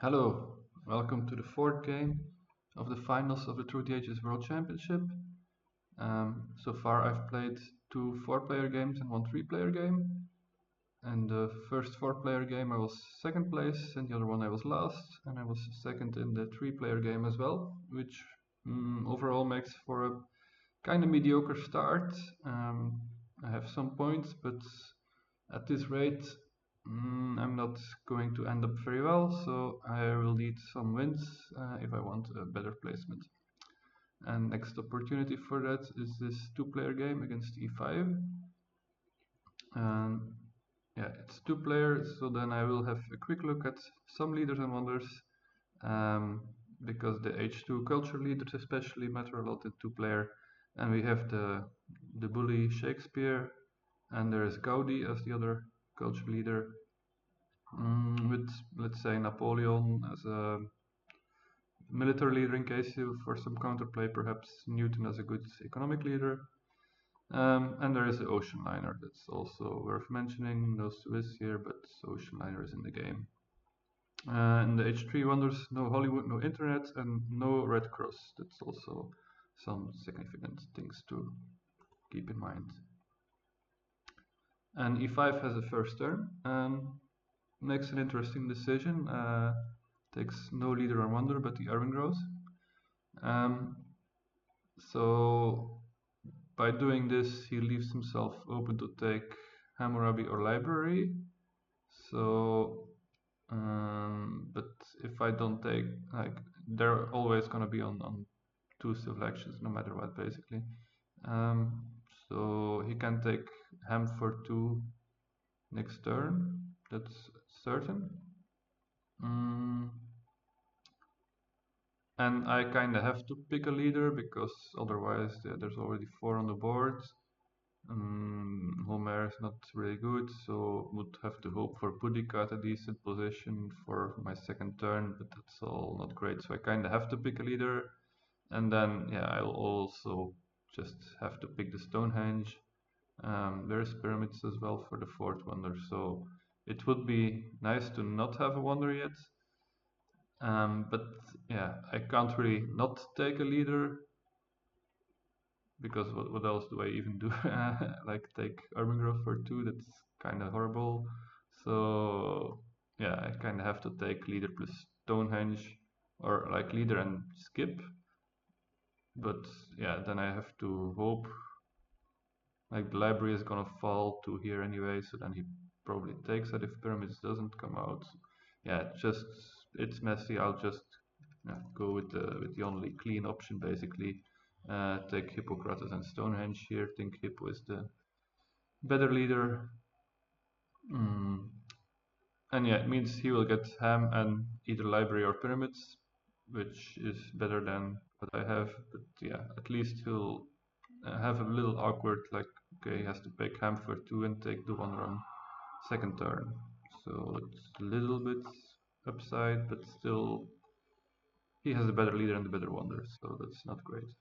Hello, welcome to the fourth game of the finals of the Through the Ages World Championship. So far I've played two 4-player games and one 3-player game. And the first 4-player game I was second place, and the other one I was last, and I was second in the 3-player game as well, which overall makes for a kind of mediocre start. I have some points, but at this rate I'm not going to end up very well, so I will need some wins if I want a better placement. And next opportunity for that is this 2-player game against e5. Yeah, it's 2 players, so then I will have a quick look at some leaders and wonders, because the H2 culture leaders especially matter a lot in 2-player. And we have the bully Shakespeare, and there is Gaudi as the other culture leader, with, let's say, Napoleon as a military leader in case you, for some counterplay, perhaps Newton as a good economic leader. And there is the ocean liner, that's also worth mentioning. No Swiss here, but ocean liner is in the game. And the H3 wonders, no Hollywood, no internet, and no Red Cross. That's also some significant things to keep in mind. And e5 has the first turn, and makes an interesting decision. Takes no leader or wonder, but the Irving grows. So by doing this, he leaves himself open to take Hammurabi or library. So, but if I don't take, like, they're always gonna be on 2 civil actions, no matter what, basically. So he can take Ham for 2 next turn. That's certain. And I kind of have to pick a leader because otherwise there's already 4 on the board. Homer is not really good, so would have to hope for Boudica at a decent position for my second turn, but that's all not great. So I kind of have to pick a leader, and then yeah, I'll also just have to pick the Stonehenge. There's pyramids as well for the fourth wonder, so it would be nice to not have a wonder yet. But yeah, I can't really not take a leader, because what else do I even do? Like take Urban Growth for 2, that's kind of horrible. So yeah, I kind of have to take leader plus Stonehenge, or like leader and skip. But yeah, then I have to hope, like the library is gonna fall to here anyway, so then he probably takes that if pyramids doesn't come out. Yeah, it's messy. I'll just go with the only clean option, basically. Take Hippocrates and Stonehenge here. Think Hippo is the better leader. And yeah, it means he will get Ham and either library or pyramids, which is better than what I have. But yeah, at least he'll have a little awkward, like, okay, he has to pick Ham for 2 and take the one run second turn. So it's a little bit upside, but still he has a better leader and the better wonder, so that's not great.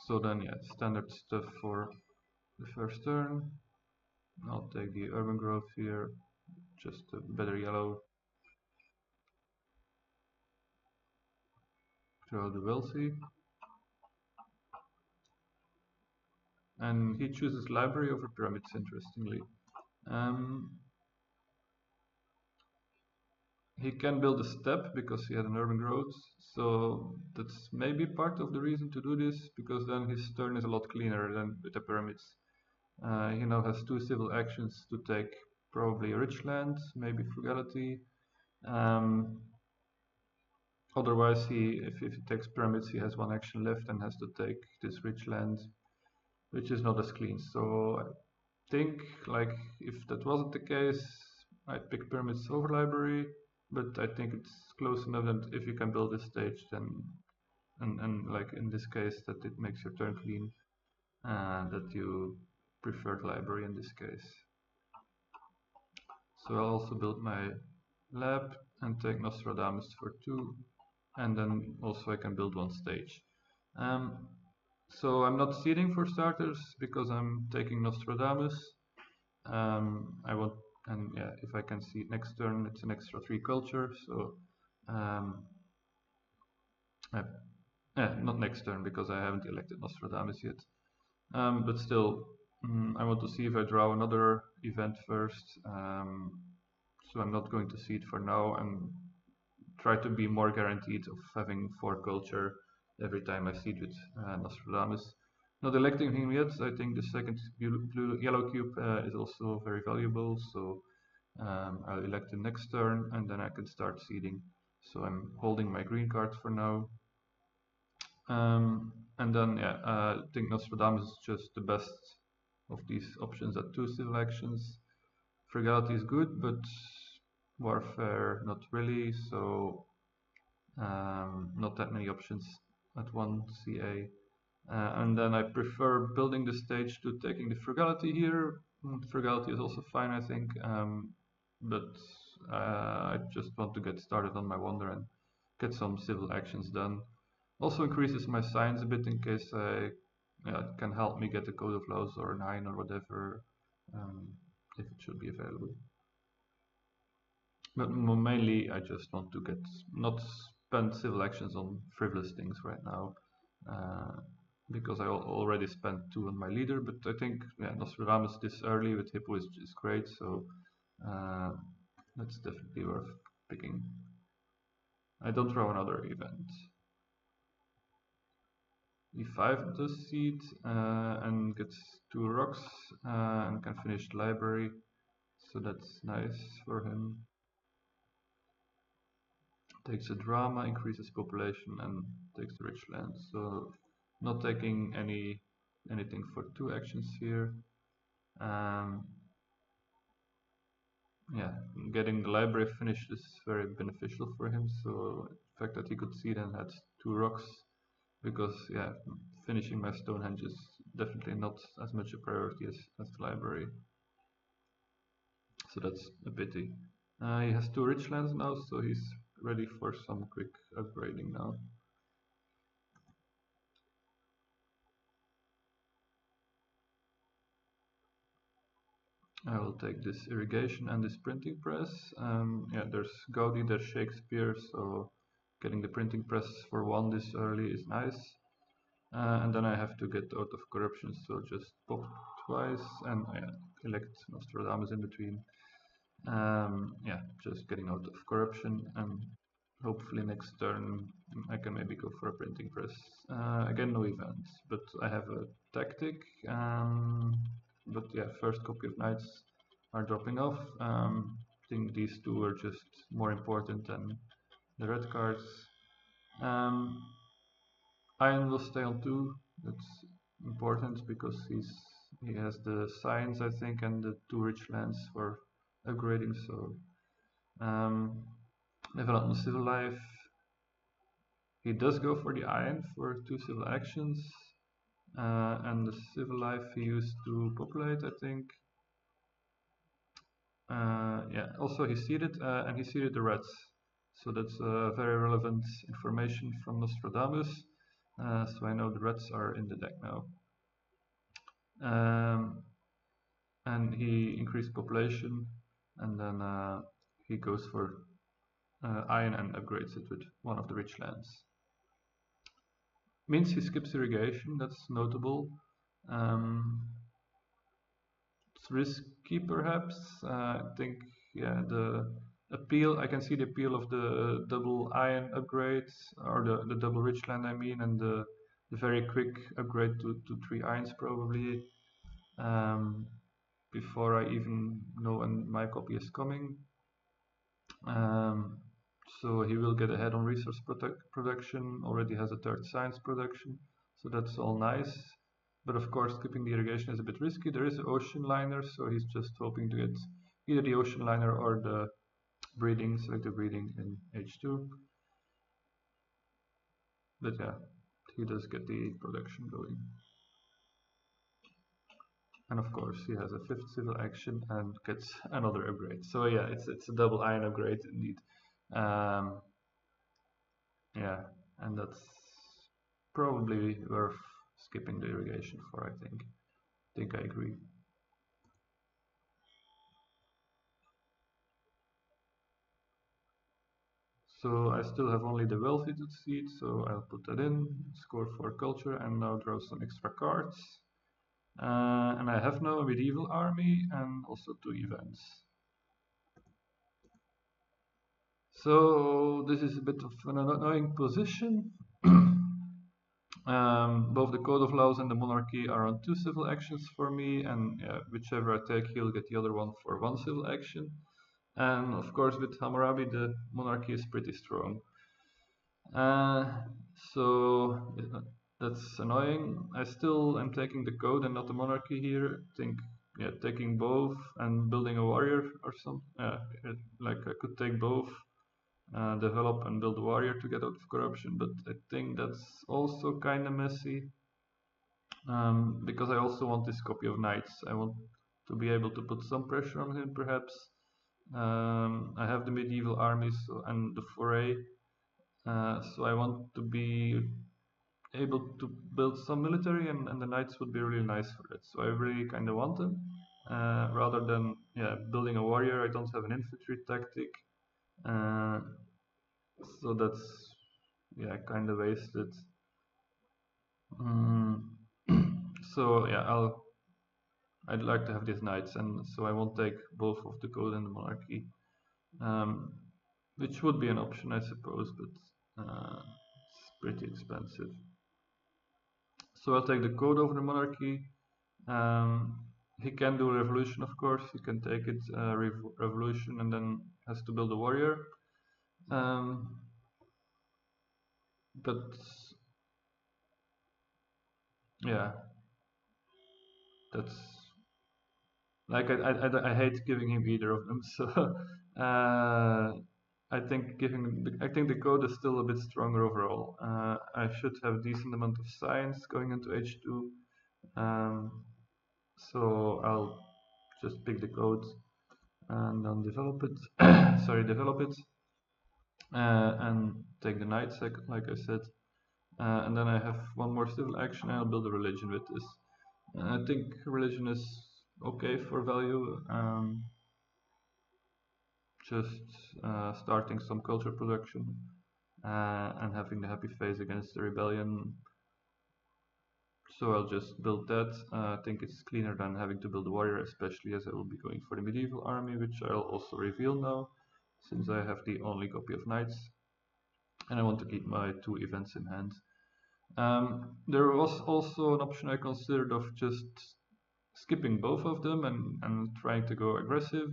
So then yeah, standard stuff for the first turn. I'll take the urban growth here, just a better yellow. Draw the wealthy. And he chooses library over pyramids, interestingly. He can build a step because he had an urban growth, so that's maybe part of the reason to do this, because then his turn is a lot cleaner than with the pyramids. He now has 2 civil actions to take probably rich land, maybe frugality. Otherwise, if he takes pyramids, he has 1 action left and has to take this rich land, which is not as clean. So I think, like, if that wasn't the case, I'd pick pyramids over library, but I think it's close enough that if you can build this stage, then and like in this case that it makes your turn clean, that you prefer the library in this case. So I'll also build my lab and take Nostradamus for 2, and then also I can build 1 stage. So I'm not seeding for starters because I'm taking Nostradamus. I want, and yeah, if I can see it next turn, it's an extra 3 culture. So, um, uh, not next turn because I haven't elected Nostradamus yet. But still, I want to see if I draw another event first. So I'm not going to see it for now and try to be more guaranteed of having 4 culture every time I see it with Nostradamus. Not electing him yet. I think the second yellow cube is also very valuable. So I'll elect the next turn and then I can start seeding. So I'm holding my green card for now. And then, yeah, I think Nostradamus is just the best of these options at 2 civil actions. Frugality is good, but Warfare not really, so not that many options at 1 CA. And then I prefer building the stage to taking the Frugality here. Frugality is also fine, I think, but I just want to get started on my Wonder and get some civil actions done. Also increases my science a bit in case it can help me get a Code of Laws or 9 or whatever, if it should be available. But mainly I just want to get not spend civil actions on frivolous things right now, because I already spent 2 on my leader. But I think Nostradamus this early with Hippo is great, so uh, that's definitely worth picking. I don't throw another event. E5 does seed and gets 2 rocks and can finish the library, so that's nice for him. Takes a drama, increases population and takes the rich land, so not taking anything for 2 actions here. Yeah, getting the library finished is very beneficial for him, so the fact that he could seed and had 2 rocks, because yeah, finishing my Stonehenge is definitely not as much a priority as the library, so that's a pity. He has 2 rich lands now, so he's ready for some quick upgrading now. I will take this irrigation and this printing press. Yeah, there's Gaudi, there's Shakespeare, so getting the printing press for 1 this early is nice. And then I have to get out of corruption, so just pop twice and elect Nostradamus in between. Yeah, just getting out of corruption, and hopefully next turn I can maybe go for a printing press. Again, no events, but I have a tactic. But yeah, first copy of knights are dropping off. I think these 2 are just more important than the red cards. Iron will stay on 2. That's important because he has the science, I think, and the 2 rich lands for upgrading. So level up on civil life. He does go for the iron for 2 civil actions, and the civil life he used to populate, I think. Yeah, also he seeded, and he seeded the reds. So that's very relevant information from Nostradamus. So I know the reds are in the deck now. And he increased population, and then he goes for iron and upgrades it with 1 of the rich lands. Means he skips irrigation, that's notable. It's risky perhaps. I think, yeah, the appeal, I can see the appeal of the double iron upgrades, or the double rich land I mean, and the very quick upgrade to 3 irons probably, before I even know when my copy is coming. So he will get ahead on resource production, already has a 3rd science production, so that's all nice. But of course, skipping the irrigation is a bit risky. There is an ocean liner, so he's just hoping to get either the ocean liner or the breeding, selective breeding in H2. But yeah, he does get the production going. And of course, he has a 5th civil action and gets another upgrade. So yeah, it's a double iron upgrade indeed. Yeah, and that's probably worth skipping the irrigation for, I think. I agree. So I still have only the well-fitted seed, so I'll put that in, score for culture, and now draw some extra cards. And I have now a medieval army and also 2 events. So this is a bit of an annoying position. Both the Code of Laws and the Monarchy are on 2 civil actions for me, and whichever I take, he'll get the other one for 1 civil action. And of course, with Hammurabi, the Monarchy is pretty strong. So that's annoying. I still am taking the Code and not the Monarchy here. I think, yeah, taking both and building a warrior or something. Like I could take both, develop and build a warrior to get out of corruption, but I think that's also kind of messy. Because I also want this copy of Knights. I want to be able to put some pressure on him, perhaps. I have the medieval armies and the foray, so I want to be able to build some military, and the Knights would be really nice for it. So I really kind of want them, rather than building a warrior. I don't have an infantry tactic, uh, so that's kind of wasted. Mm. So yeah, I'd like to have these knights, and so I won't take both of the Code and the Monarchy, um, which would be an option, I suppose, but it's pretty expensive. So I'll take the Code over the Monarchy. He can do a revolution, of course. He can take it revolution and then has to build a warrior. But yeah, that's like I hate giving him either of them. So I think I think the Code is still a bit stronger overall. I should have decent amount of science going into H2. So I'll just pick the Code and then develop it. Sorry, develop it, and take the knight second, like I said. And then I have one more civil action, and I'll build a religion with this. I think religion is okay for value. Just starting some culture production, and having the happy face against the rebellion. So I'll just build that. I think it's cleaner than having to build a warrior, especially as I will be going for the medieval army, which I'll also reveal now, since I have the only copy of knights, and I want to keep my 2 events in hand. There was also an option I considered of just skipping both of them and trying to go aggressive.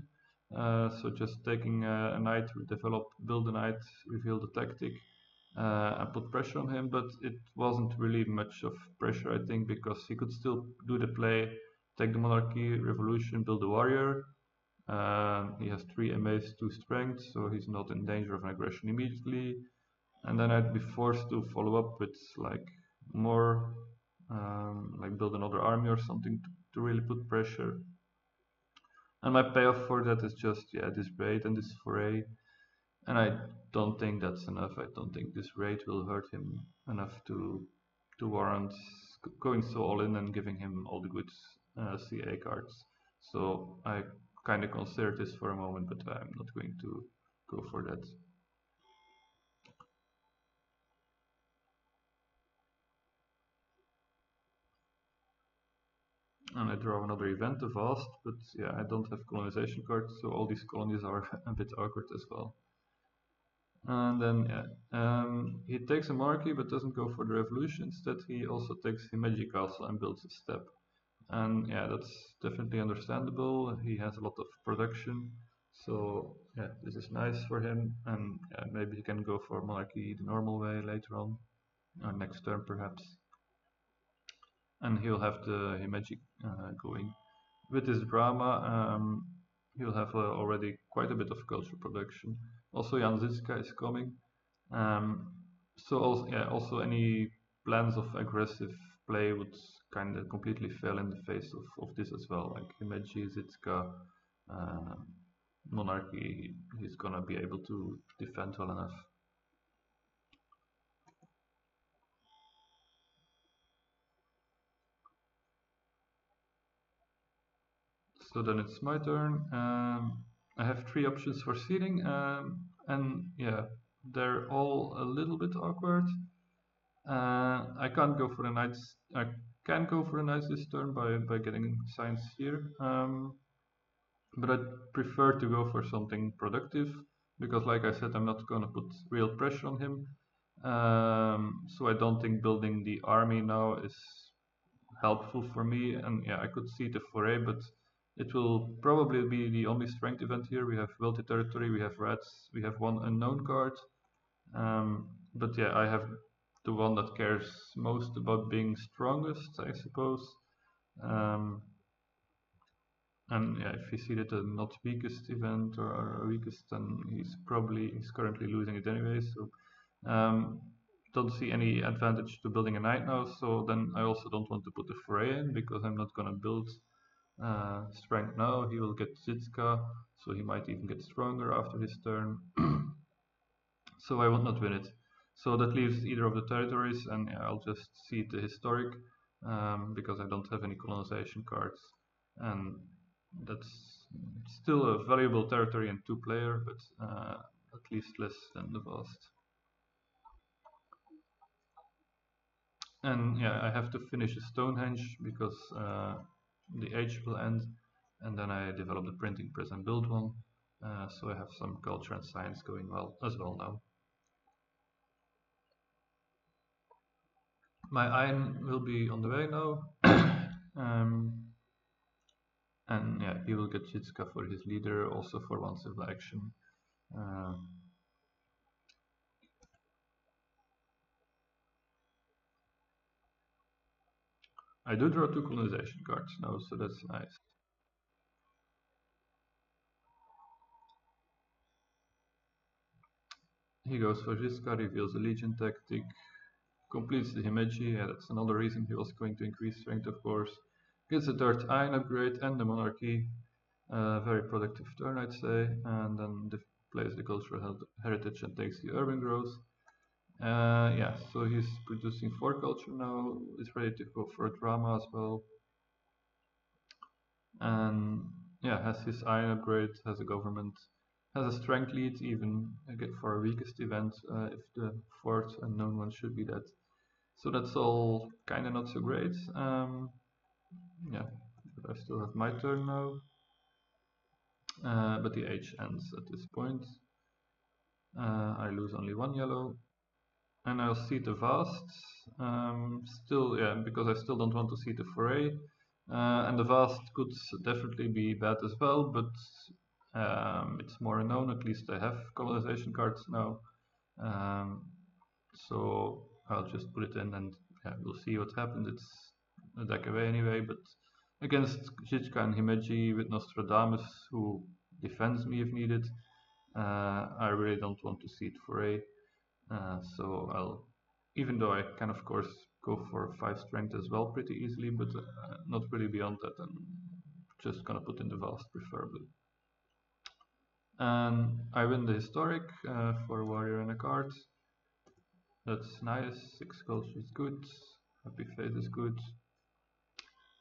So just taking a knight, develop, build a knight, reveal the tactic, and put pressure on him. But it wasn't really much of pressure, I think, because he could still do the play, take the monarchy, revolution, build a warrior. He has 3 MAs, 2 strength, so he's not in danger of an aggression immediately. And then I'd be forced to follow up with like more, like build another army or something to really put pressure. And my payoff for that is just this raid and this foray, and I don't think that's enough. I don't think this raid will hurt him enough to warrant going so all in and giving him all the good CA cards. So I kind of considered this for a moment, but I'm not going to go for that. And I draw another event, the Vast, but yeah, I don't have colonization cards, so all these colonies are a bit awkward as well. And then he takes a monarchy but doesn't go for the revolution. Instead, he also takes a Himeji castle and builds a step. And yeah, that's definitely understandable. He has a lot of production, so yeah, this is nice for him. And maybe he can go for monarchy the normal way later on, or next term perhaps. And he'll have the Himeji going. With this drama, he'll have already quite a bit of cultural production. Also, Jan Zizka is coming. So also any plans of aggressive play would kind of completely fail in the face of this as well. Like Himeji, Zizka, uh, Monarchy, he's gonna be able to defend well enough. So then it's my turn. I have 3 options for seeding, and yeah, they're all a little bit awkward. I can't go for the knights. I can go for the knights this turn by getting science here. But I prefer to go for something productive because, like I said, I'm not going to put real pressure on him. So I don't think building the army now is helpful for me. And yeah, I could see the foray, but it will probably be the only strength event here. We have wealthy territory, we have rats, we have one unknown card. But yeah, I have the one that cares most about being strongest, I suppose. Um, and yeah, if you see that the not weakest event or weakest, then he's currently losing it anyway. So don't see any advantage to building a knight now. So then I also don't want to put the foray in because I'm not gonna build strength now. He will get Zitska, so he might even get stronger after his turn. So I will not win it. So that leaves either of the territories, and yeah, I'll just see the historic because I don't have any colonization cards, and that's still a valuable territory in two-player, but at least less than the vast. And yeah, I have to finish Stonehenge because the age will end, and then I develop the printing press and build one. So I have some culture and science going well as well now. My iron will be on the way now. And yeah, he will get Jitska for his leader, also for one civil action. Uh, I do draw two colonization cards now, so that's nice. He goes for Jitska, reveals the Legion tactic, completes the Himeji. Yeah, that's another reason he was going to increase strength, of course. Gets the third iron upgrade and the monarchy. Very productive turn, I'd say. And then plays the cultural heritage and takes the urban growth. Yeah, so he's producing 4 culture now. He's ready to go for a drama as well. And yeah, has his iron upgrade, has a government, has a strength lead even again for a weakest event if the fourth unknown one should be that. So that's all kind of not so great. Yeah, but I still have my turn now. But the age ends at this point. I lose only 1 yellow. And I'll see the vast. Still, yeah, because I still don't want to see the foray. And the vast could definitely be bad as well, but it's more unknown. At least I have colonization cards now. Um, so I'll just put it in and yeah, we'll see what happens. It's a deck away anyway, but against Zhizka and Himeji with Nostradamus, who defends me if needed, I really don't want to see it foray. So I'll, even though I can of course go for 5 strength as well pretty easily, but not really beyond that, and just gonna put in the vast preferably. And I win the historic for a warrior and a card. That's nice. 6 culture is good. Happy face is good.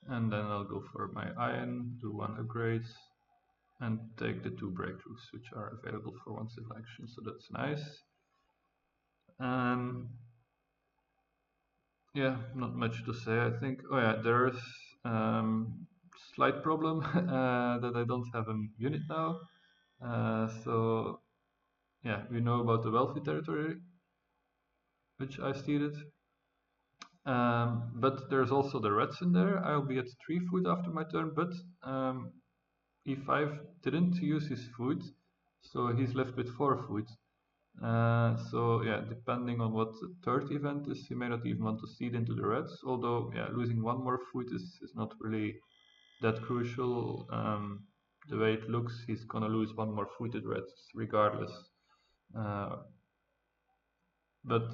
And then I'll go for my iron, do 1 upgrade, and take the 2 breakthroughs, which are available for one selection. So that's nice. Yeah, not much to say, I think. Oh yeah, there's slight problem that I don't have a unit now. So yeah, we know about the wealthy territory, which I steered. But there's also the rats in there. I'll be at 3 food after my turn, but E5 didn't use his food, so he's left with 4 food. So yeah, depending on what the third event is, he may not even want to seed into the reds. Although yeah, losing 1 more food is not really that crucial. The way it looks, he's gonna lose 1 more footed reds regardless. Uh, but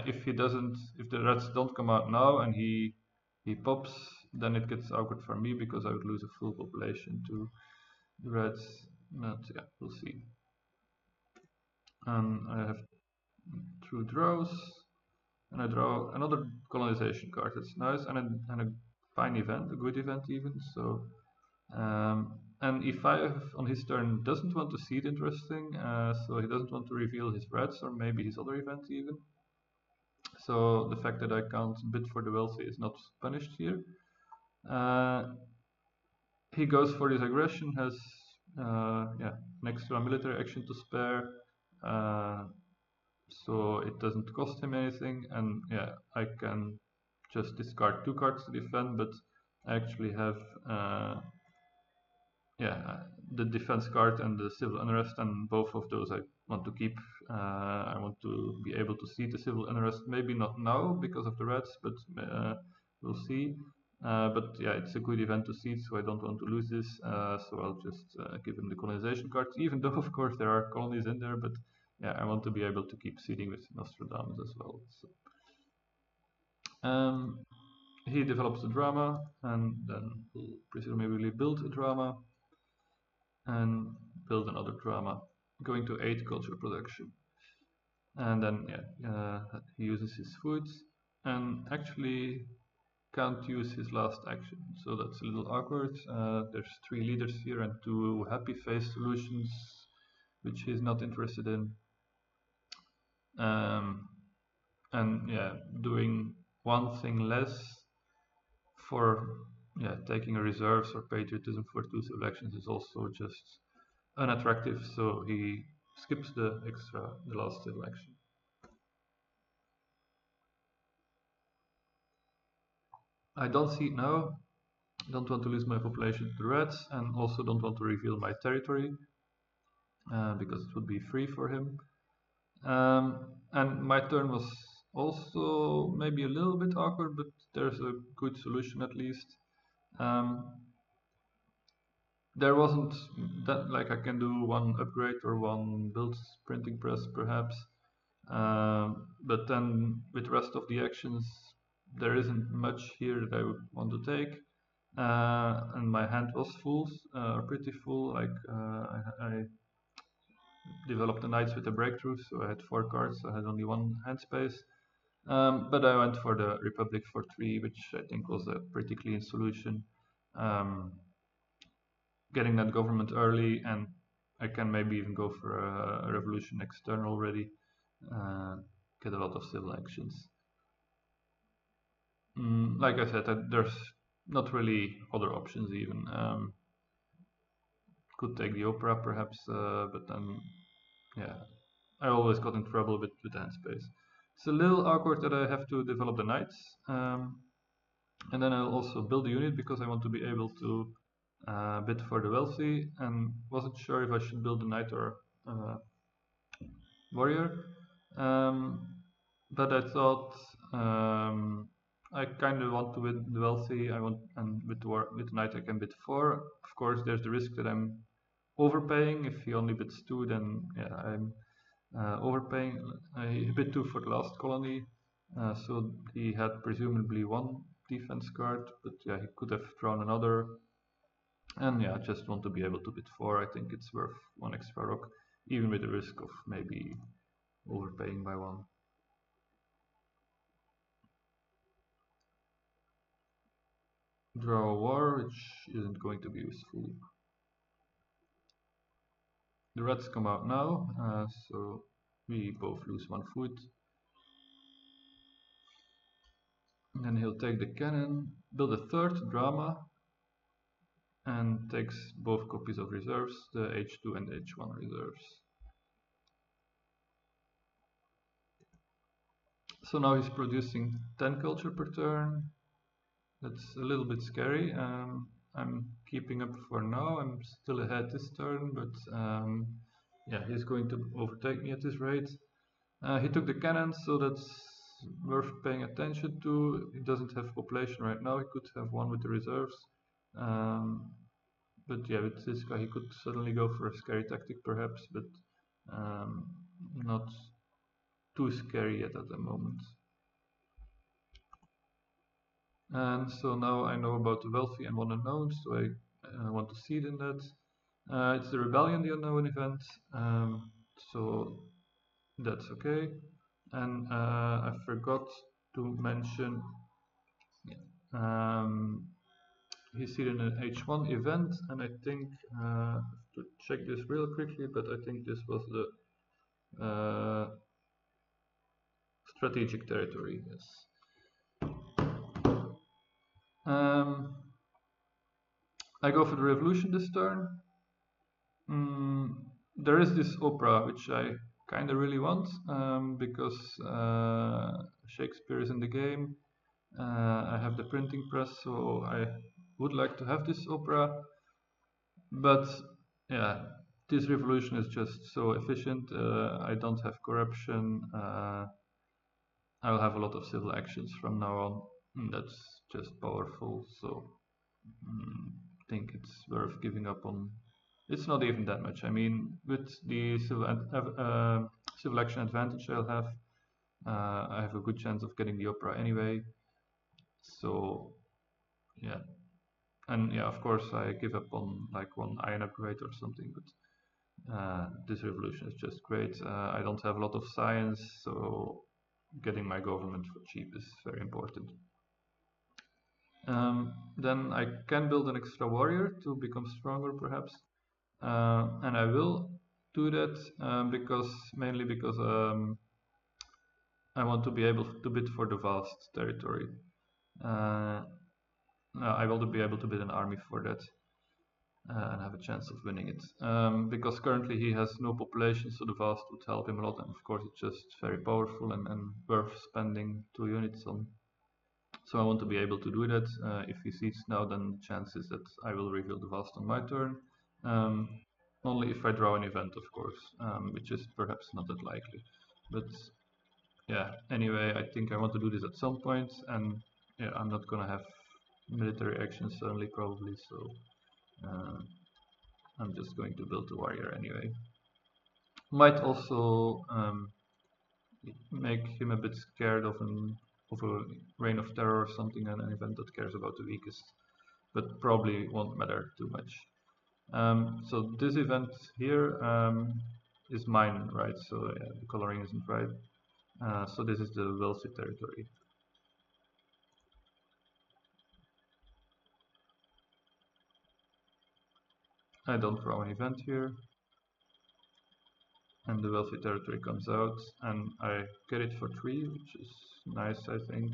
if he doesn't, if the reds don't come out now and he pops, then it gets awkward for me because I would lose a full population to the reds. But yeah, we'll see. And I have 2 draws, and I draw another colonization card. It's nice and a fine event, a good event even. So And e5 on his turn doesn't want to seed, interesting, so he doesn't want to reveal his reds or maybe his other event even. So the fact that I can't bid for the wealthy is not punished here. He goes for his aggression, has yeah, an extra military action to spare, so it doesn't cost him anything, and yeah, I can just discard 2 cards to defend, but I actually have yeah, the defense card and the civil unrest, and both of those I want to keep. I want to be able to see the civil unrest, maybe not now because of the reds, but we'll see. But yeah, it's a good event to see, so I don't want to lose this. So I'll just give him the colonization cards, even though of course there are colonies in there. But yeah, I want to be able to keep seeding with Nostradamus as well. So, he develops a drama, and then we'll presumably build a drama and build another drama, going to 8 culture production. And then yeah, he uses his foods and actually can't use his last action, so that's a little awkward. There's 3 leaders here and 2 happy face solutions, which he's not interested in. And yeah, doing one thing less for yeah, taking a reserves or patriotism for 2 selections is also just unattractive, so he skips the last selection. I don't see it now. Don't want to lose my population to the reds, and also don't want to reveal my territory because it would be free for him. And my turn was also maybe a little bit awkward, but there's a good solution at least. There wasn't that, like, I can do 1 upgrade or 1 build printing press perhaps, but then with the rest of the actions there isn't much here that I would want to take. And my hand was full, pretty full. Like I developed the knights with a breakthrough, so I had 4 cards, so I had only 1 hand space. But I went for the Republic for 3, which I think was a pretty clean solution. Getting that government early, and I can maybe even go for a revolution external already. Get a lot of civil actions. Like I said, there's not really other options even. Could take the opera perhaps, but then yeah, I always got in trouble with hand space. It's a little awkward that I have to develop the knights, and then I'll also build a unit because I want to be able to bid for the wealthy, and wasn't sure if I should build a knight or warrior. But I thought I kind of want to win the wealthy. I want, and with the knight I can bid 4. Of course, there's the risk that I'm overpaying. If he only bids 2, then yeah, I'm overpaying. He bid 2 for the last colony, so he had presumably 1 defense card, but yeah, he could have drawn another. And yeah, I just want to be able to bid 4. I think it's worth 1 extra rock, even with the risk of maybe overpaying by 1. Draw a war, which isn't going to be useful. The reds come out now, so we both lose 1 foot. And then he'll take the cannon, build a 3rd drama, and takes both copies of reserves, the H2 and H1 reserves. So now he's producing 10 culture per turn. That's a little bit scary. I'm keeping up for now. I'm still ahead this turn, but yeah, he's going to overtake me at this rate. He took the cannons, so that's worth paying attention to. He doesn't have population right now. He could have 1 with the reserves. But yeah, with this guy he could suddenly go for a scary tactic perhaps, but not too scary yet at the moment. And so now I know about the wealthy and 1 unknown, so I want to seed in that. It's the rebellion, the unknown event, so that's okay. And I forgot to mention he's here in an H1 event, and I think to check this real quickly, but I think this was the strategic territory. Yes. I go for the revolution this turn. There is this opera which I kind of really want because Shakespeare is in the game. I have the printing press, so I would like to have this opera. But yeah, this revolution is just so efficient. I don't have corruption. I'll have a lot of civil actions from now on. That's just powerful. So I think it's worth giving up on. It's not even that much. I mean, with the civil action advantage I'll have, I have a good chance of getting the opera anyway. So yeah, and yeah, of course I give up on like one iron upgrade or something, but this revolution is just great. I don't have a lot of science, so getting my government for cheap is very important. Then I can build an extra warrior to become stronger perhaps, and I will do that mainly because I want to be able to bid for the vast territory. I will be able to bid an army for that and have a chance of winning it. Because currently he has no population, so the vast would help him a lot, and of course it's just very powerful and worth spending 2 units on. So I want to be able to do that. If he sees now, then the chance is that I will reveal the vast on my turn. Only if I draw an event, of course, which is perhaps not that likely. But yeah, anyway, I think I want to do this at some point, and yeah, I'm not gonna have military actions suddenly probably, so I'm just going to build a warrior anyway. Might also make him a bit scared of a reign of terror or something, and an event that cares about the weakest, but probably won't matter too much. So this event here is mine, right? So yeah, the coloring isn't right. So this is the wealthy territory. I don't throw an event here, and the wealthy territory comes out, and I get it for 3, which is nice, I think.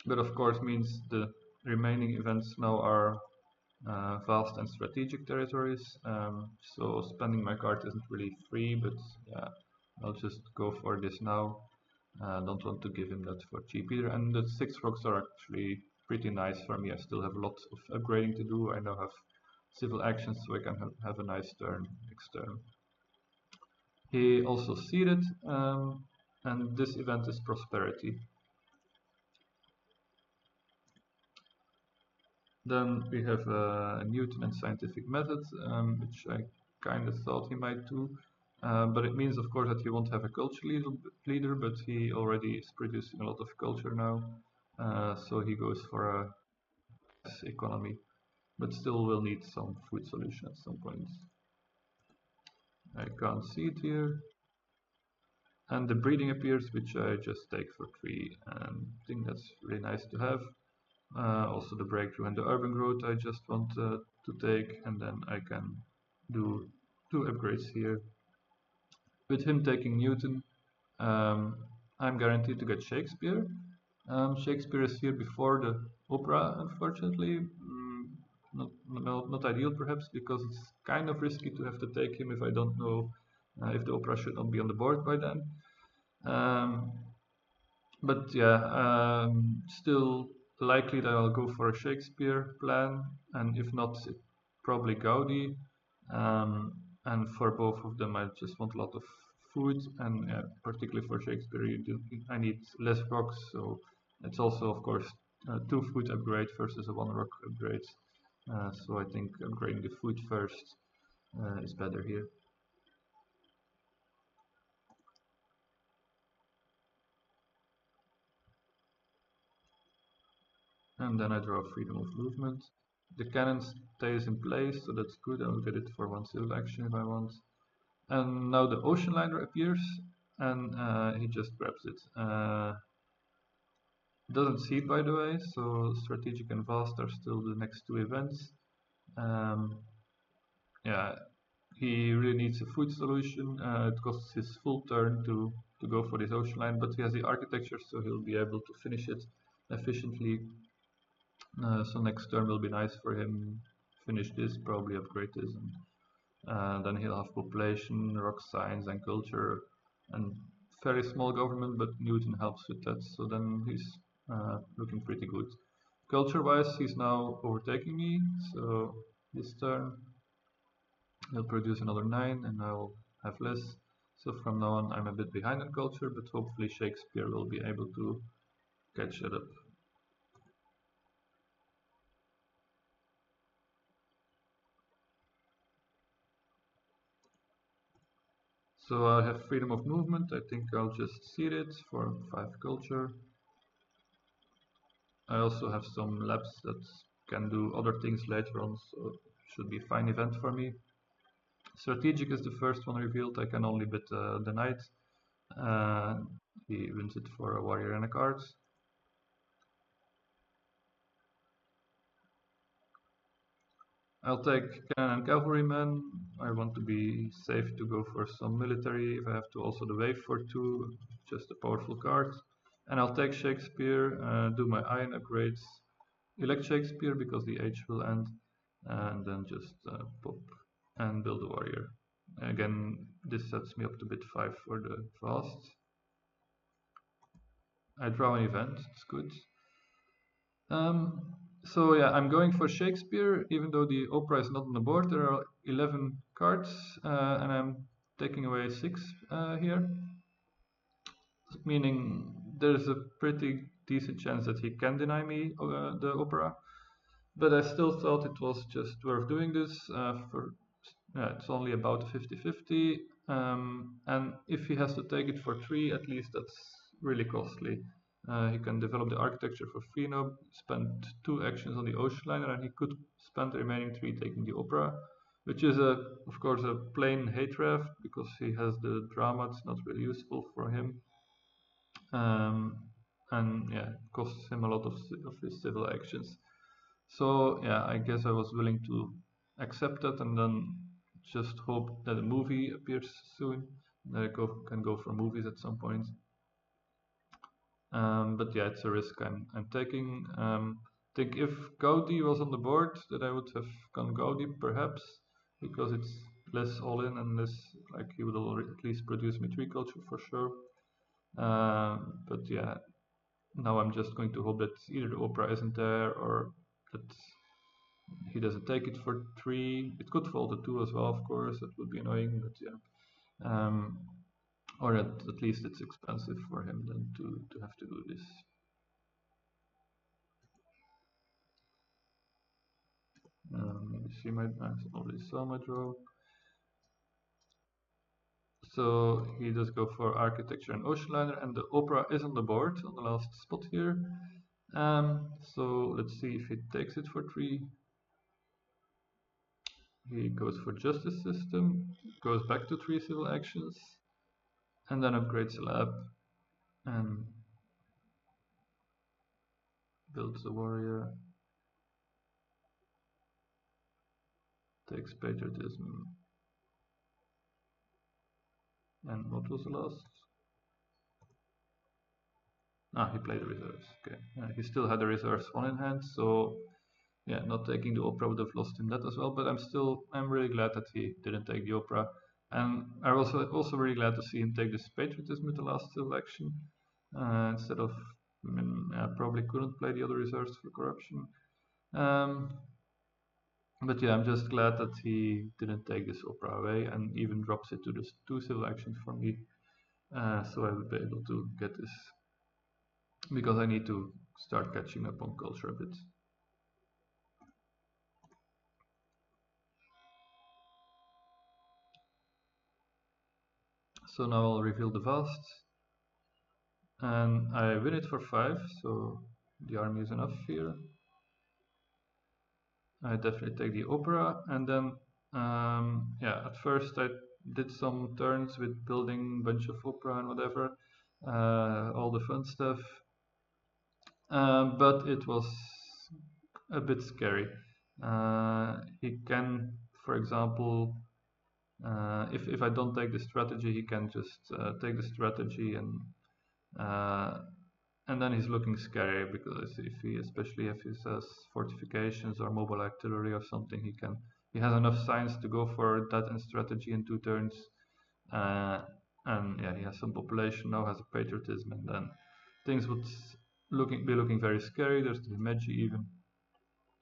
But of course means the remaining events now are vast and strategic territories, so spending my card isn't really free, but yeah, I'll just go for this now. Don't want to give him that for cheap either, and the 6 rocks are actually pretty nice for me. I still have a lot of upgrading to do. I now have civil actions, so I can have a nice turn next turn. He also seeded, and this event is prosperity. Then we have Newton and scientific method, which I kind of thought he might do. But it means, of course, that he won't have a culture leader, but he already is producing a lot of culture now. So he goes for a economy, but still will need some food solution at some point. I can't see it here. And the breeding appears, which I just take for 3, and I think that's really nice to have. Also the breakthrough and the urban growth I just want to take, and then I can do 2 upgrades here. With him taking Newton, I'm guaranteed to get Shakespeare. Shakespeare is here before the opera, unfortunately. Not ideal perhaps, because it's kind of risky to have to take him if I don't know if the opera should not be on the board by then. But yeah, still likely that I'll go for a Shakespeare plan, and if not, probably Gaudi. And for both of them, I just want a lot of food, and particularly for Shakespeare, I need less rocks, so it's also, of course, 2 food upgrade versus a 1 rock upgrade. So I think upgrading the food first is better here. And then I draw freedom of movement. The cannon stays in place, so that's good. I'll get it for 1 civil action if I want. And now the ocean liner appears, and he just grabs it. Doesn't seed, by the way, so strategic and vast are still the next two events. Um, yeah, he really needs a food solution. It costs his full turn to go for this ocean line, but he has the architecture, so he'll be able to finish it efficiently. So next turn will be nice for him. Finish this, probably upgrade this, and then he'll have population, rock science, and culture, and very small government, but Newton helps with that. So then he's looking pretty good. Culture-wise, he's now overtaking me. So this turn he'll produce another 9, and I'll have less. So from now on, I'm a bit behind in culture, but hopefully Shakespeare will be able to catch it up. So I have freedom of movement. I think I'll just seed it for 5 culture. I also have some labs that can do other things later on, so it should be a fine event for me. Strategic is the first one revealed. I can only bid the knight. Uh, he wins it for a warrior and a card. I'll take cannon and cavalryman. I want to be safe to go for some military. If I have to, also the wave for 2, just a powerful card. And I'll take Shakespeare, do my iron upgrades, elect Shakespeare because the age will end, and then just pop and build a warrior. Again, this sets me up to bid 5 for the fast. I draw an event, it's good. So yeah, I'm going for Shakespeare, even though the opera is not on the board. There are 11 cards, and I'm taking away 6 here, meaning there's a pretty decent chance that he can deny me the opera. But I still thought it was just worth doing this. It's only about 50-50, and if he has to take it for 3, at least that's really costly. He can develop the architecture for free now, spend 2 actions on the ocean liner, and he could spend the remaining 3 taking the opera, which is of course a plain hate draft because he has the drama. It's not really useful for him, um, and yeah, it costs him a lot of his civil actions. So yeah, I guess I was willing to accept that and then just hope that a movie appears soon. That can go for movies at some point. But yeah, it's a risk I'm taking. I think if Gaudi was on the board, that I would have gone Gaudi perhaps, because it's less all in and less like he would already at least produce me 3 culture for sure. But yeah, now I'm just going to hope that either the opera isn't there or that he doesn't take it for 3. It could fall to 2 as well, of course. That would be annoying, but yeah. Or at least it's expensive for him then to have to do this. You see my, I already saw my draw. So he does go for architecture and ocean liner, and the opera is on the board on the last spot here. So let's see if he takes it for 3. He goes for justice system, goes back to 3 civil actions, and then upgrades a lab and builds a warrior, takes patriotism, and what was the last? Ah, he played the reserves. Okay, he still had the reserves 1 in hand, so yeah, not taking the opera would have lost him that as well. But I'm really glad that he didn't take the opera, and I was also really glad to see him take this patriotism with the last selection instead of. I mean, I probably couldn't play the other reserves for corruption. Um, but yeah, I'm just glad that he didn't take this opera away and even drops it to the 2 civil actions for me, so I would be able to get this because I need to start catching up on culture a bit. So now I'll reveal the vast, and I win it for 5, so the army is enough here. I definitely take the opera, and then yeah, at first I did some turns with building a bunch of opera and whatever, all the fun stuff. but it was a bit scary. He can, for example, if I don't take the strategy, he can just take the strategy uh, and then he's looking scary because if he, especially if he says fortifications or mobile artillery or something, he has enough science to go for that and strategy in 2 turns. Uh, and yeah, he has some population now, has a patriotism, and then things would be looking very scary. There's the Himeji even.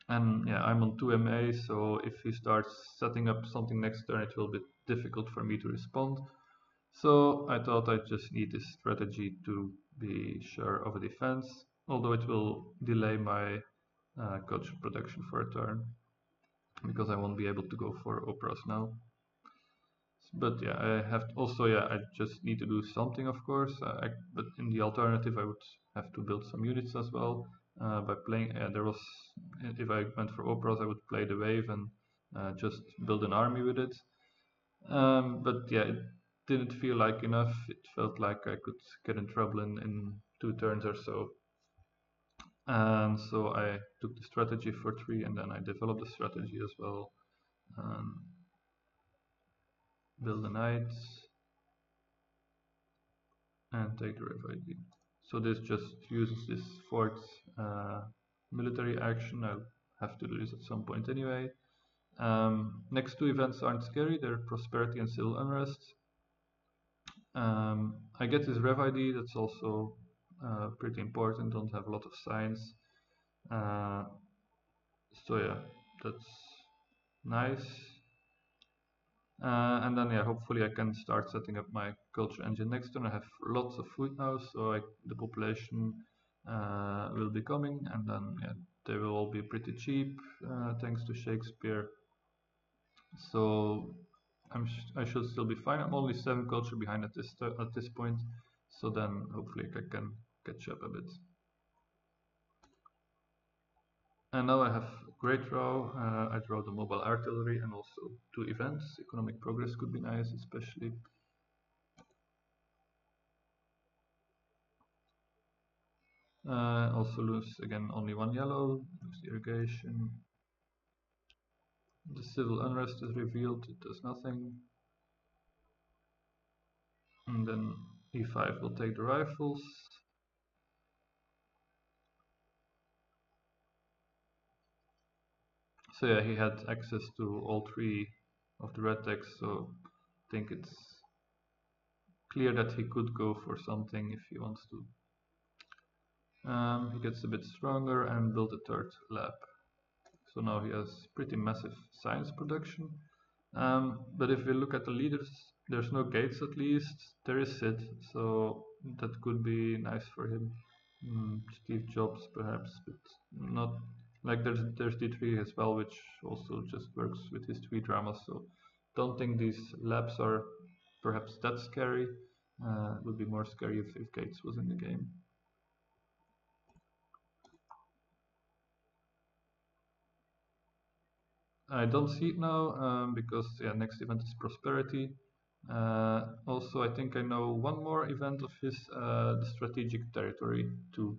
And yeah, I'm on 2 MA, so if he starts setting up something next turn, it will be difficult for me to respond. So I thought I just need this strategy to be sure of a defense, although it will delay my culture production for a turn, because I won't be able to go for operas now. But yeah, I have also, yeah, I just need to do something, of course. But in the alternative, I would have to build some units as well. By playing, there was, if I went for operas, I would play the wave and just build an army with it. But yeah, it didn't feel like enough. It felt like I could get in trouble in 2 turns or so. And so I took the strategy for 3, and then I developed the strategy as well. Build a knight and take the rev ID. So this just uses this fourth military action. I'll have to do this at some point anyway. Next 2 events aren't scary, they're prosperity and civil unrest. I get this rev ID, that's also pretty important, don't have a lot of science. So yeah, that's nice. And then yeah, hopefully I can start setting up my culture engine next turn. I have lots of food now, so the population will be coming, and then yeah, they will all be pretty cheap thanks to Shakespeare. So I should still be fine. I'm only 7 culture behind at this point, so then hopefully I can catch up a bit. And now I have great draw. I draw the mobile artillery and also 2 events. Economic progress could be nice, especially. Also lose again only 1 yellow. Lose the irrigation. The civil unrest is revealed. It does nothing. And then e5 will take the rifles. So yeah, he had access to all 3 of the red decks, so I think it's clear that he could go for something if he wants to. He gets a bit stronger and build a 3rd lab. So now he has pretty massive science production. But if we look at the leaders, there's no Gates at least. There is Sid, so that could be nice for him. Steve Jobs perhaps, but not like there's D3 as well, which also just works with his 3 dramas. So don't think these labs are perhaps that scary. It would be more scary if Gates was in the game. I don't see it now because yeah, next event is prosperity. Also, I think I know one more event of his, the strategic territory too.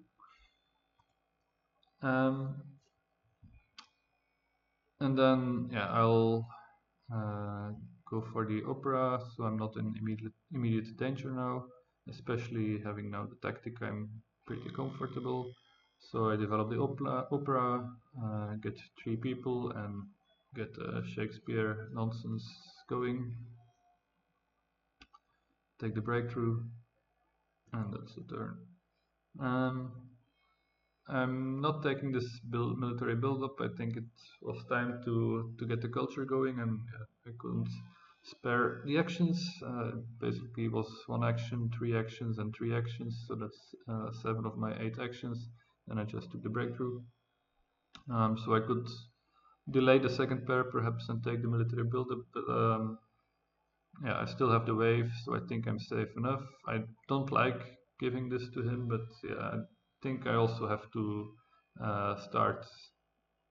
Um, and then yeah, I'll go for the opera, so I'm not in immediate danger now. Especially having now the tactic, I'm pretty comfortable. So I develop the opera, get 3 people, and get Shakespeare nonsense going. Take the breakthrough, and that's the turn. Um, I'm not taking this military build-up. I think it was time to get the culture going, and I couldn't spare the actions. Basically, it was 1 action, 3 actions, and 3 actions. So that's 7 of my 8 actions. And I just took the breakthrough. So I could delay the second pair perhaps and take the military build-up, but yeah, I still have the wave, so I think I'm safe enough. I don't like giving this to him, but yeah, I think I also have to start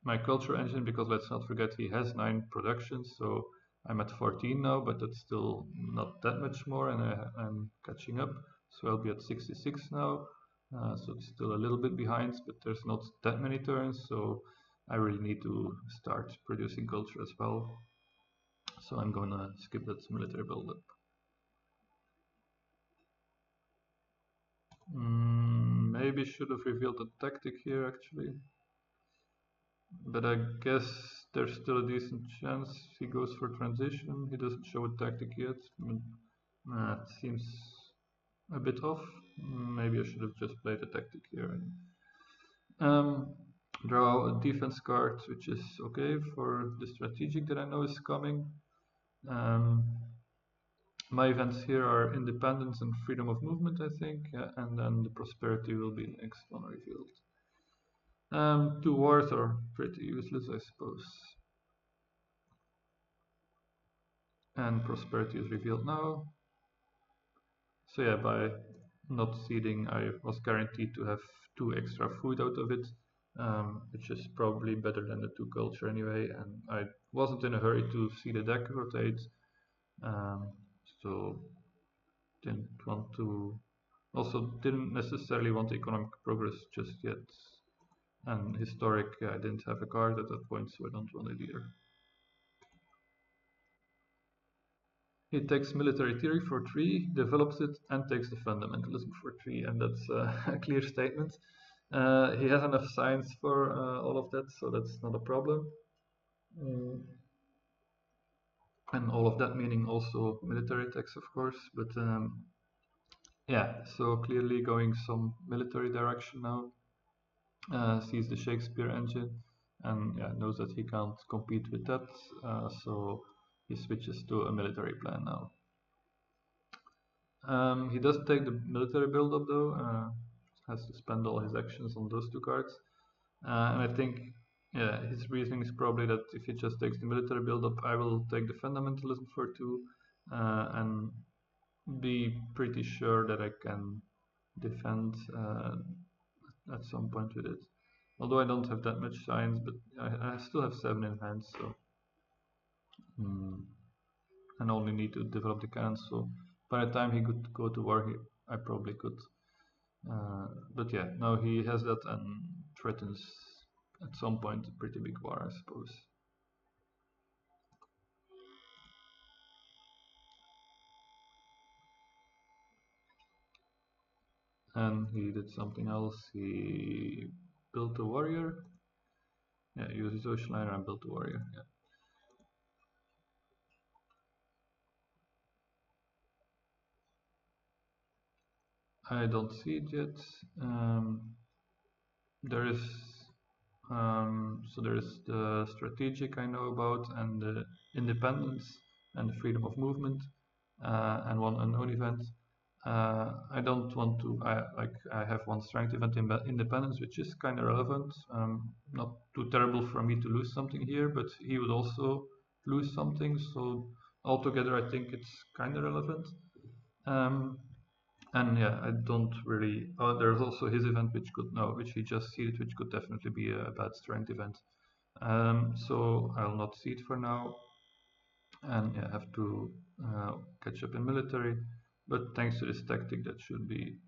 my culture engine, because let's not forget he has 9 productions, so I'm at 14 now, but that's still not that much more, and I'm catching up, so I'll be at 66 now. So it's still a little bit behind, but there's not that many turns, so I really need to start producing culture as well. So I'm gonna skip that military buildup. Maybe should have revealed the tactic here actually, but I guess there's still a decent chance he goes for transition. He doesn't show a tactic yet. It seems a bit off. Maybe I should have just played a tactic here. Um, Draw a defense card, which is okay for the strategic that I know is coming. Um, my events here are independence and freedom of movement, I think, and then the prosperity will be the next one revealed. Two wars are pretty useless, I suppose. And prosperity is revealed now. So yeah, by not seeding, I was guaranteed to have 2 extra food out of it, which is probably better than the 2 culture anyway, and I wasn't in a hurry to see the deck rotate, so didn't want to, also didn't necessarily want economic progress just yet, and historic, I didn't have a card at that point, so I don't want it either. He takes military theory for 3, develops it, and takes the fundamentalism for 3, and that's a clear statement. He has enough science for all of that, so that's not a problem. And all of that meaning also military techs, of course, but yeah, so clearly going some military direction now. Sees the Shakespeare engine and yeah, knows that he can't compete with that, so he switches to a military plan now. He does take the military build-up though, has to spend all his actions on those 2 cards. And I think, yeah, his reasoning is probably that if he just takes the military build-up, I will take the fundamentalism for 2 and be pretty sure that I can defend at some point with it. Although I don't have that much science, but I still have 7 in hand, so and only need to develop the cannon. So by the time he could go to war, I probably could. But yeah, now he has that and threatens at some point a pretty big war, I suppose. And he did something else. He built a warrior. Yeah, used his ocean liner and built a warrior. Yeah. I don't see it yet. There is so there is the strategic I know about, and the independence and the freedom of movement, and one unknown event. I don't want to. I have one strength event in independence, which is kind of relevant. Not too terrible for me to lose something here, but he would also lose something. So altogether, I think it's kind of relevant. And yeah, I don't really. Oh, there's also his event, which he just seeded, which could definitely be a bad strength event. So I'll not seed for now, and yeah, have to catch up in military. But thanks to this tactic, that should be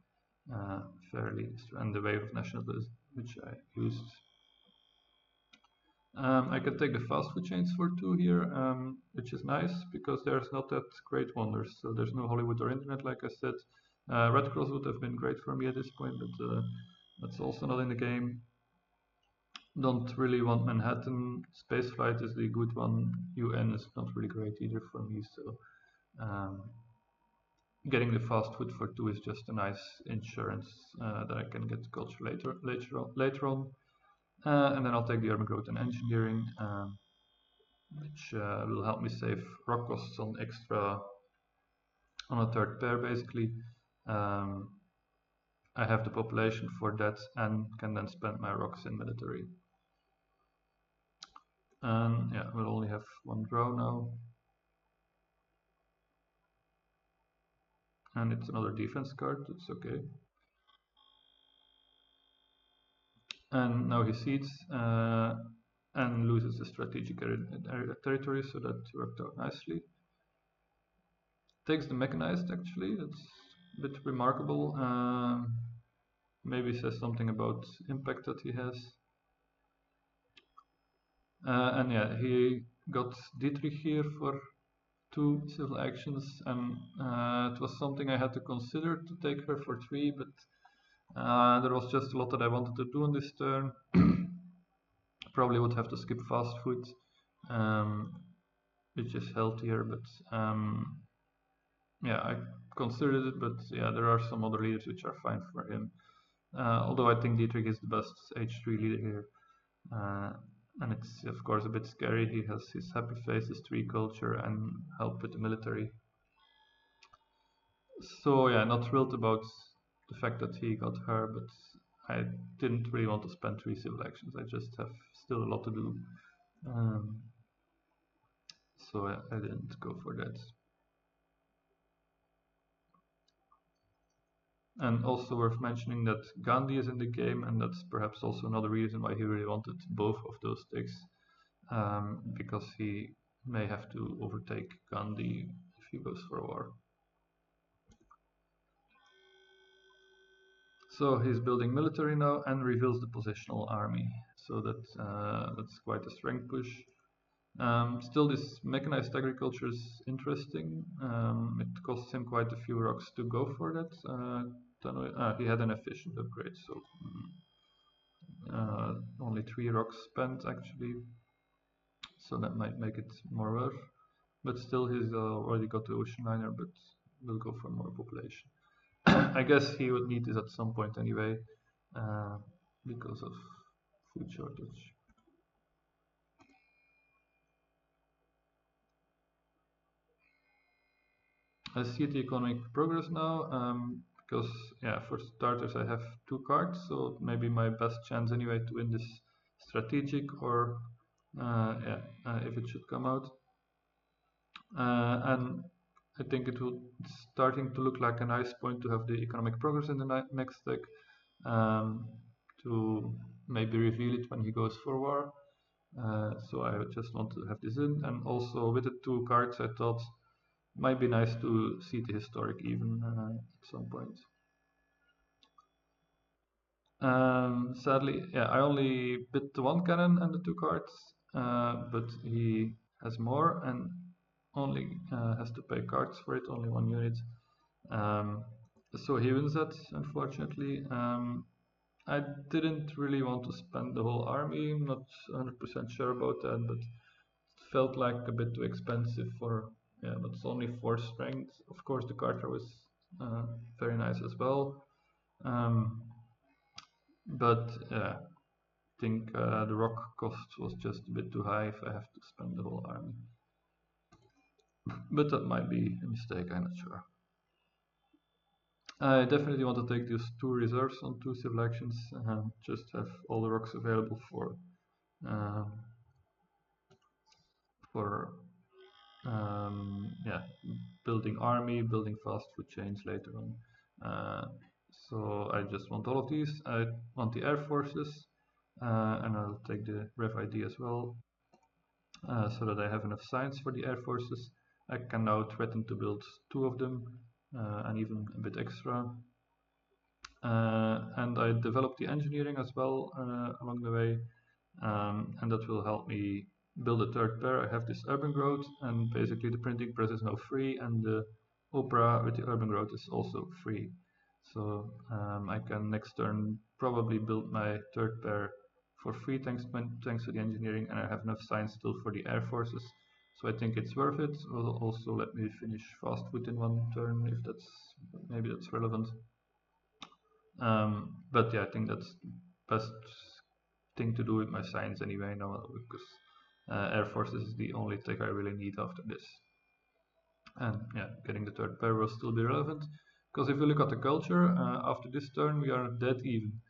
fairly, and the wave of nationalism, which I used. I can take the fast food chains for 2 here, which is nice because there's not that great wonders. So there's no Hollywood or internet, like I said. Red Cross would have been great for me at this point, but that's also not in the game. Don't really want Manhattan. Spaceflight is the good one. UN is not really great either for me, so getting the fast food for 2 is just a nice insurance that I can get culture later on. And then I'll take the urban growth and engineering, which will help me save rock costs on extra on a 3rd pair basically. I have the population for that and can then spend my rocks in military. And yeah, we'll only have 1 draw now. And it's another defense card, it's okay. And now he seeds and loses the strategic territory, so that worked out nicely. Takes the mechanized actually, that's a bit remarkable. maybe says something about impact that he has. And yeah, he got Dietrich here for 2 civil actions, and it was something I had to consider to take her for 3, but there was just a lot that I wanted to do on this turn. Probably would have to skip fast food, which is healthier, but yeah, I considered it, but yeah, there are some other leaders which are fine for him. Although I think Dietrich is the best H3 leader here. And it's of course a bit scary. He has his happy face, his tree culture, and help with the military. So yeah, not thrilled about the fact that he got her, but I didn't really want to spend 3 civil actions. I just have still a lot to do. So I didn't go for that. And also worth mentioning that Gandhi is in the game, and that's perhaps also another reason why he really wanted both of those sticks, because he may have to overtake Gandhi if he goes for a war. So he's building military now and reveals the positional army. So that's quite a strength push. Still, this mechanized agriculture is interesting. It costs him quite a few rocks to go for that. He had an efficient upgrade, so only 3 rocks spent actually. So that might make it more worth. But still, he's already got the ocean liner, but will go for more population. I guess he would need this at some point anyway, because of food shortage. I see the economic progress now, because yeah, for starters I have 2 cards, so maybe my best chance anyway to win this strategic, or yeah, if it should come out. And I think it's starting to look like a nice point to have the economic progress in the next deck, to maybe reveal it when he goes for war. So I just want to have this in, and also with the 2 cards I thought might be nice to see the historic even at some point. Sadly, yeah, I only bid the 1 cannon and the 2 cards, but he has more and only has to pay cards for it, only 1 unit. So he wins that, unfortunately. I didn't really want to spend the whole army, I'm not 100% sure about that, but it felt like a bit too expensive for, yeah, but it's only 4 strength. Of course, the Carter was very nice as well. But I think the rock cost was just a bit too high if I have to spend the whole army. But that might be a mistake, I'm not sure. I definitely want to take these 2 reserves on 2 civil actions, just have all the rocks available for yeah, building army, building fast food chains later on. So I just want all of these. I want the air forces, and I'll take the Rev ID as well, so that I have enough science for the air forces. I can now threaten to build 2 of them, and even a bit extra. And I developed the engineering as well along the way, and that will help me build a 3rd pair. I have this urban growth, and basically the printing press is now free, and the opera with the urban growth is also free. So I can next turn probably build my 3rd pair for free thanks to the engineering, and I have enough science still for the air forces. So I think it's worth it. Will also let me finish fast food in 1 turn if maybe that's relevant. But yeah, I think that's the best thing to do with my science anyway now, because Air Forces is the only tech I really need after this. And yeah, getting the 3rd pair will still be relevant, because if you look at the culture, after this turn we are dead even.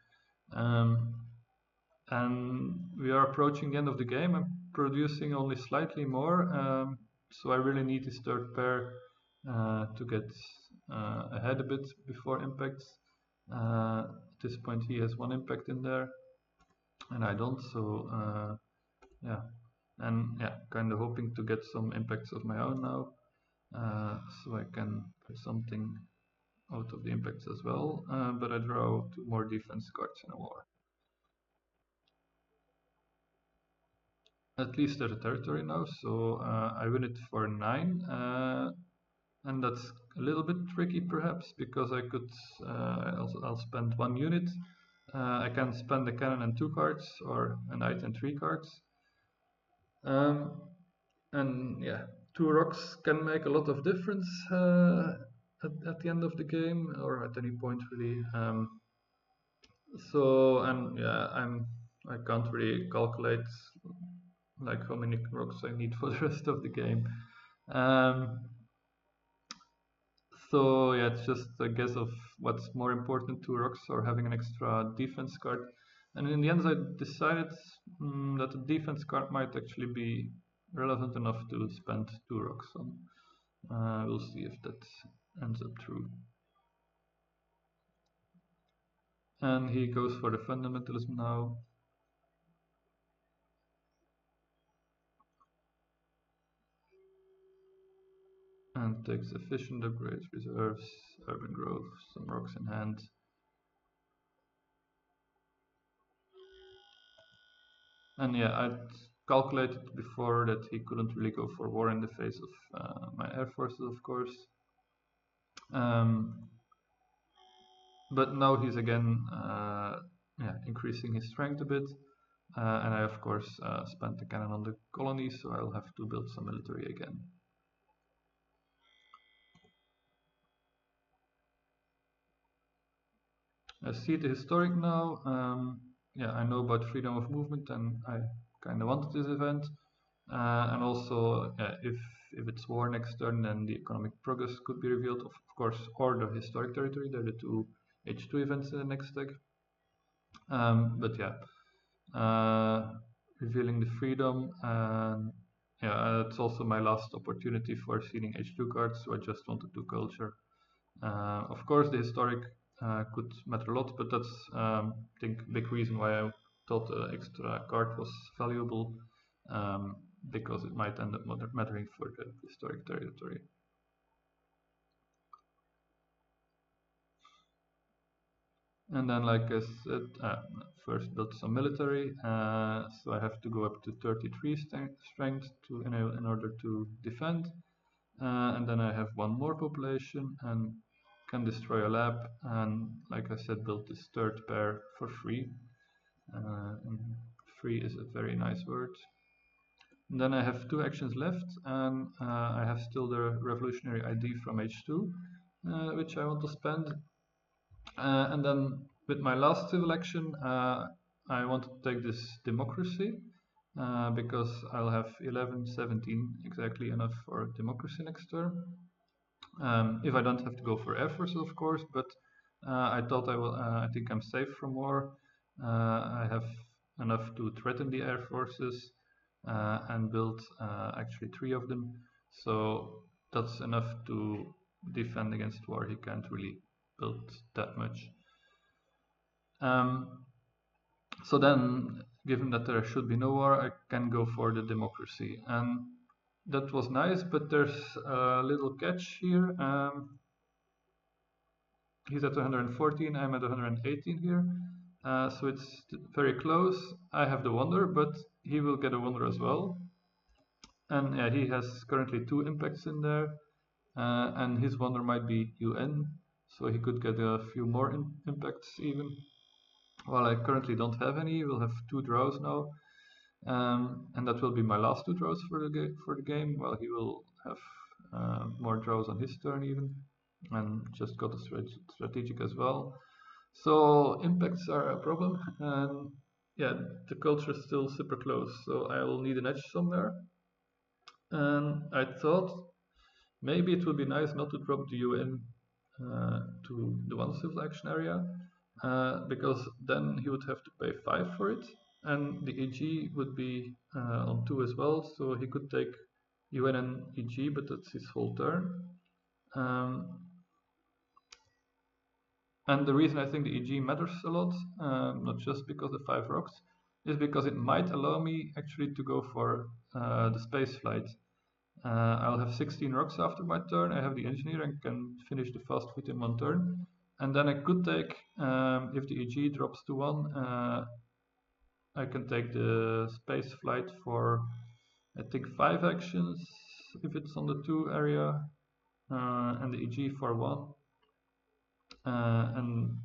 And we are approaching the end of the game. I'm producing only slightly more, so I really need this 3rd pair to get ahead a bit before impacts. At this point he has 1 impact in there and I don't, so yeah, and yeah, kind of hoping to get some impacts of my own now, so I can put something out of the impacts as well, but I draw 2 more defense cards in a war. At least there's a territory now, so I win it for 9, and that's a little bit tricky perhaps, because I could, I'll spend 1 unit. I can spend a cannon and 2 cards, or a knight and 3 cards. And yeah, 2 rocks can make a lot of difference at the end of the game, or at any point really. So, and yeah, I can't really calculate like how many rocks I need for the rest of the game. So yeah, it's just a guess of what's more important, 2 rocks or having an extra defense card. And in the end, I decided that the defense card might actually be relevant enough to spend 2 rocks on. We'll see if that ends up true. And he goes for the fundamentalism now. And takes efficient upgrades, reserves, urban growth, some rocks in hand. And yeah, I'd calculated before that he couldn't really go for war in the face of my air forces, of course. But now he's again increasing his strength a bit. And I, of course, spent the cannon on the colony, so I'll have to build some military again. I see the historic now. Yeah, I know about freedom of movement, and I kind of wanted this event. And also, if it's war next turn, then the economic progress could be revealed, of course, or the historic territory. They're the 2 H2 events in the next deck. But yeah, revealing the freedom, and yeah, it's also my last opportunity for seeding H2 cards, so I just wanted to culture. Of course, the historic could matter a lot, but that's I think a big reason why I thought the extra card was valuable, because it might end up mattering for the historic territory. And then, like I said, first build some military, so I have to go up to 33 strength in order to defend. And then I have 1 more population and can destroy a lab, and like I said, build this 3rd pair for free. And free is a very nice word. And then I have 2 actions left, and I have still the revolutionary ID from H2, which I want to spend. And then with my last civil action, I want to take this democracy, because I'll have 11, 17, exactly enough for democracy next turn. If I don't have to go for air forces, of course, but I thought I think I'm safe from war. I have enough to threaten the air forces and build actually 3 of them. So that's enough to defend against war. He can't really build that much. So then, given that there should be no war, I can go for the democracy. And that was nice, but there's a little catch here. He's at 114, I'm at 118 here. So it's very close. I have the wonder, but he will get a wonder as well. And yeah, he has currently 2 impacts in there. And his wonder might be UN, so he could get a few more impacts even. While I currently don't have any, we'll have 2 draws now. And that will be my last 2 draws for the game, while he will have more draws on his turn even, and just got a strategic as well. So impacts are a problem, and yeah, the culture is still super close, so I will need an edge somewhere. And I thought maybe it would be nice not to drop the UN to the 1 civil action area, because then he would have to pay 5 for it, and the EG would be on 2 as well, so he could take UN and EG, but that's his whole turn. And the reason I think the EG matters a lot, not just because of 5 rocks, is because it might allow me actually to go for the space flight. I'll have 16 rocks after my turn. I have the engineer and can finish the fast food in one turn. And then I could take, if the EG drops to 1, I can take the space flight for, I think, 5 actions if it's on the 2 area, and the EG for 1. And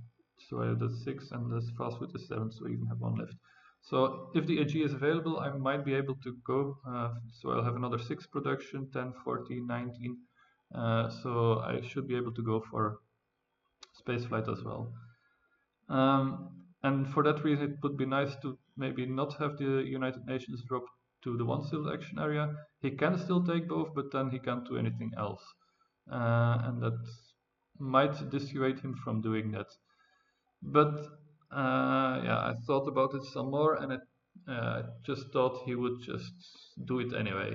so I have the 6 and this fast food is 7, so I even have 1 left. So if the AG is available, I might be able to go. So I'll have another 6 production, 10, 14, 19. So I should be able to go for spaceflight as well. And for that reason, it would be nice to maybe not have the United Nations drop to the 1 civil action area. He can still take both, but then he can't do anything else. And that might dissuade him from doing that. But yeah, I thought about it some more, and I just thought he would just do it anyway.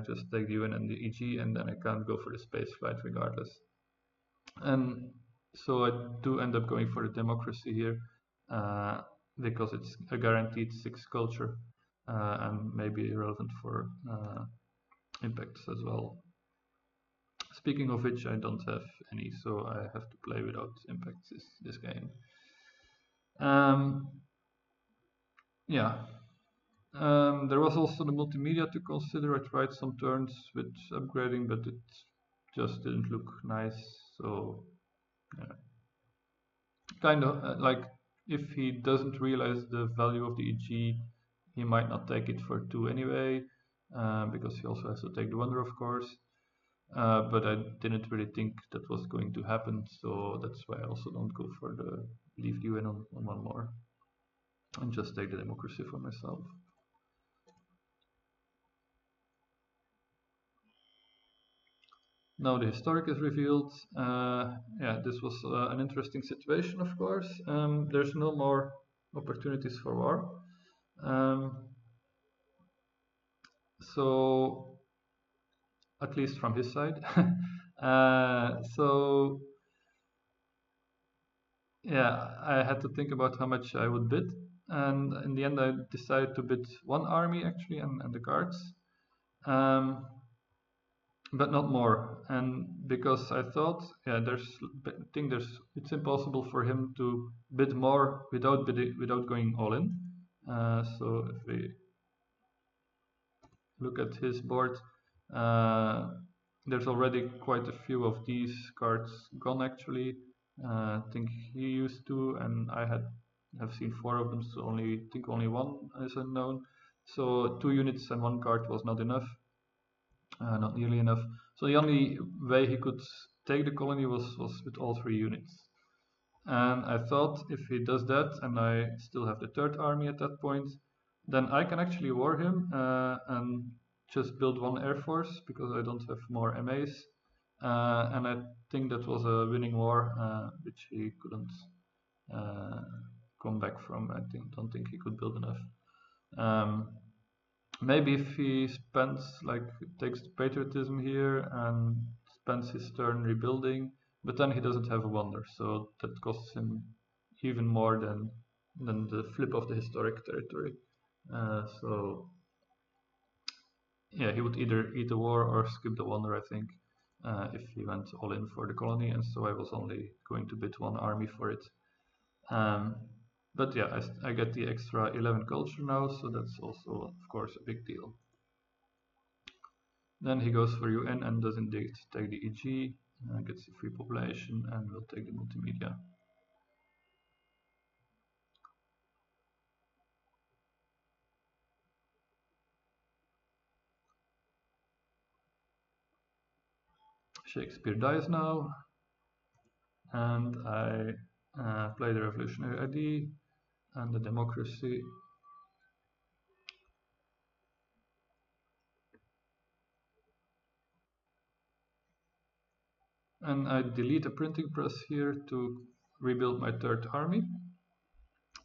Just take the UN and the EG, and then I can't go for the space flight regardless. And so I do end up going for the democracy here, because it's a guaranteed 6 culture, and maybe relevant for impacts as well. Speaking of which, I don't have any, so I have to play without impacts this game. Yeah. There was also the multimedia to consider. I tried some turns with upgrading, but it just didn't look nice. So, yeah. Kind of like if he doesn't realize the value of the EG, he might not take it for 2 anyway, because he also has to take the Wonder, of course. But I didn't really think that was going to happen, so that's why I also don't go for the leave the UN on 1 more and just take the democracy for myself. Now the historic is revealed. Yeah, this was an interesting situation, of course. There's no more opportunities for war. So, at least from his side. So, yeah, I had to think about how much I would bid. And in the end, I decided to bid 1 army actually and the guards. But not more. And because I thought, yeah, it's impossible for him to bid more without going all in. So if we look at his board, there's already quite a few of these cards gone actually. I think he used 2, and I have seen 4 of them, so I think only 1 is unknown. So 2 units and 1 card was not enough. Not nearly enough. So the only way he could take the colony was with all 3 units. And I thought if he does that, and I still have the 3rd army at that point, then I can actually war him and just build 1 air force because I don't have more MAs. And I think that was a winning war, which he couldn't come back from. I don't think he could build enough. Maybe if he takes the patriotism here and spends his turn rebuilding, but then he doesn't have a wonder, so that costs him even more than the flip of the historic territory. So yeah, he would either eat a war or skip the wonder, I think, if he went all in for the colony, and so I was only going to bid 1 army for it. But yeah, I get the extra 11 culture now, so that's also, of course, a big deal. Then he goes for UN and does indeed take the EG, gets the free population, and will take the multimedia. Shakespeare dies now, and I play the revolutionary ID and the democracy. And I delete a printing press here to rebuild my 3rd army,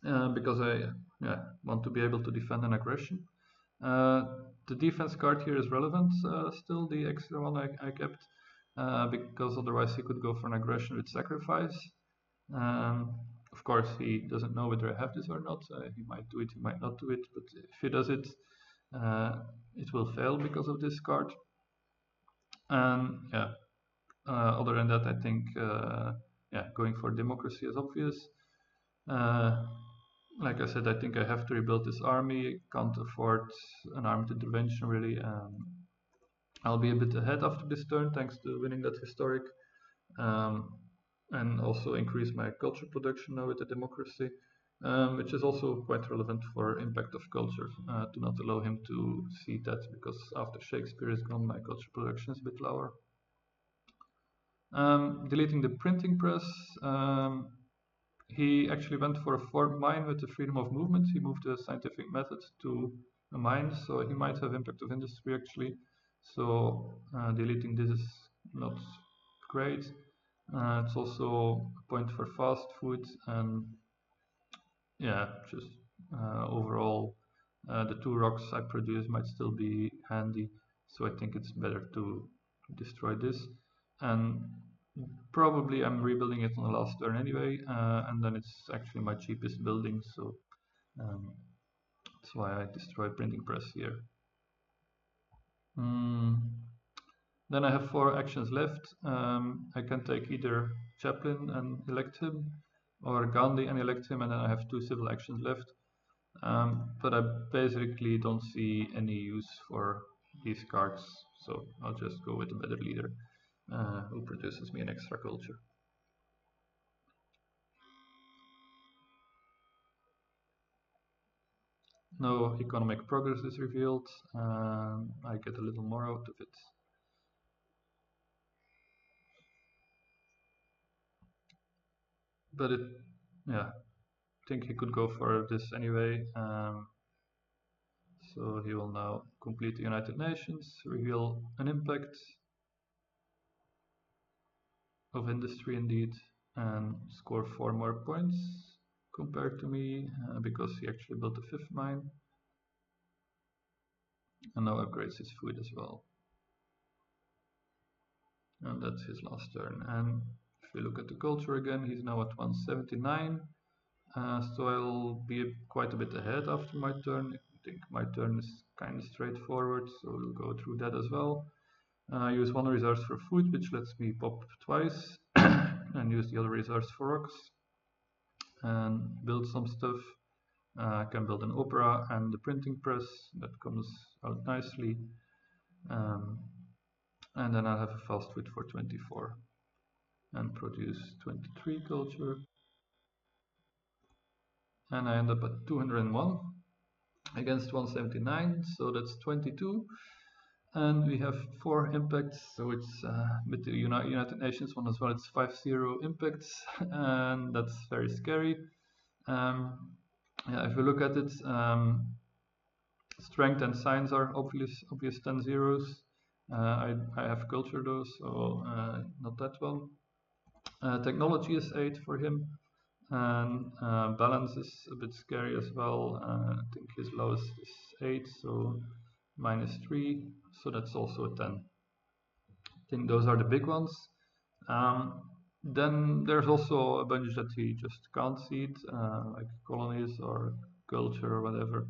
because I want to be able to defend an aggression. The defense card here is relevant still, the extra one I kept, because otherwise he could go for an aggression with sacrifice. Of course, he doesn't know whether I have this or not. He might do it, he might not do it, but if he does it, it will fail because of this card. And yeah, other than that, I think yeah, going for democracy is obvious. Like I said, I think I have to rebuild this army. Can't afford an armed intervention really. I'll be a bit ahead after this turn thanks to winning that historic, and also increase my culture production now with the democracy, which is also quite relevant for impact of culture. To not allow him to see that, because after Shakespeare is gone, my culture production is a bit lower. Deleting the printing press. He actually went for a fourth mine with the freedom of movement. He moved the scientific method to a mine, so he might have impact of industry actually. So deleting this is not great. It's also a point for fast food, and yeah, just overall the two rocks I produce might still be handy. So I think it's better to destroy this, and probably I'm rebuilding it on the last turn anyway, and then it's actually my cheapest building, so that's why I destroy printing press here. Then I have 4 actions left. I can take either Chaplin and elect him, or Gandhi and elect him, and then I have 2 civil actions left. But I basically don't see any use for these cards, so I'll just go with a better leader who produces me an extra culture. No economic progress is revealed. I get a little more out of it. But it, yeah, I think he could go for this anyway. So he will now complete the United Nations, reveal an impact of industry indeed, and score 4 more points compared to me because he actually built a 5th mine, and now upgrades his food as well. And that's his last turn. And if we look at the culture again, he's now at 179. So I'll be quite a bit ahead after my turn. I think my turn is kind of straightforward, so we'll go through that as well. Use 1 resource for food, which lets me pop twice, and use the other resource for rocks, and build some stuff. I can build an opera and the printing press, that comes out nicely. And then I'll have a fast food for 24 and produce 23 culture. And I end up at 201 against 179, so that's 22. And we have 4 impacts, so it's with the United Nations one as well, it's 5-0 impacts, and that's very scary. Yeah, if we look at it, strength and science are obvious 10 zeros. I have culture though, so not that one. Technology is 8 for him, and balance is a bit scary as well. I think his lowest is 8, so -3, so that's also a 10. I think those are the big ones. Then there's also a bunch that he just can't seed, like colonies or culture or whatever.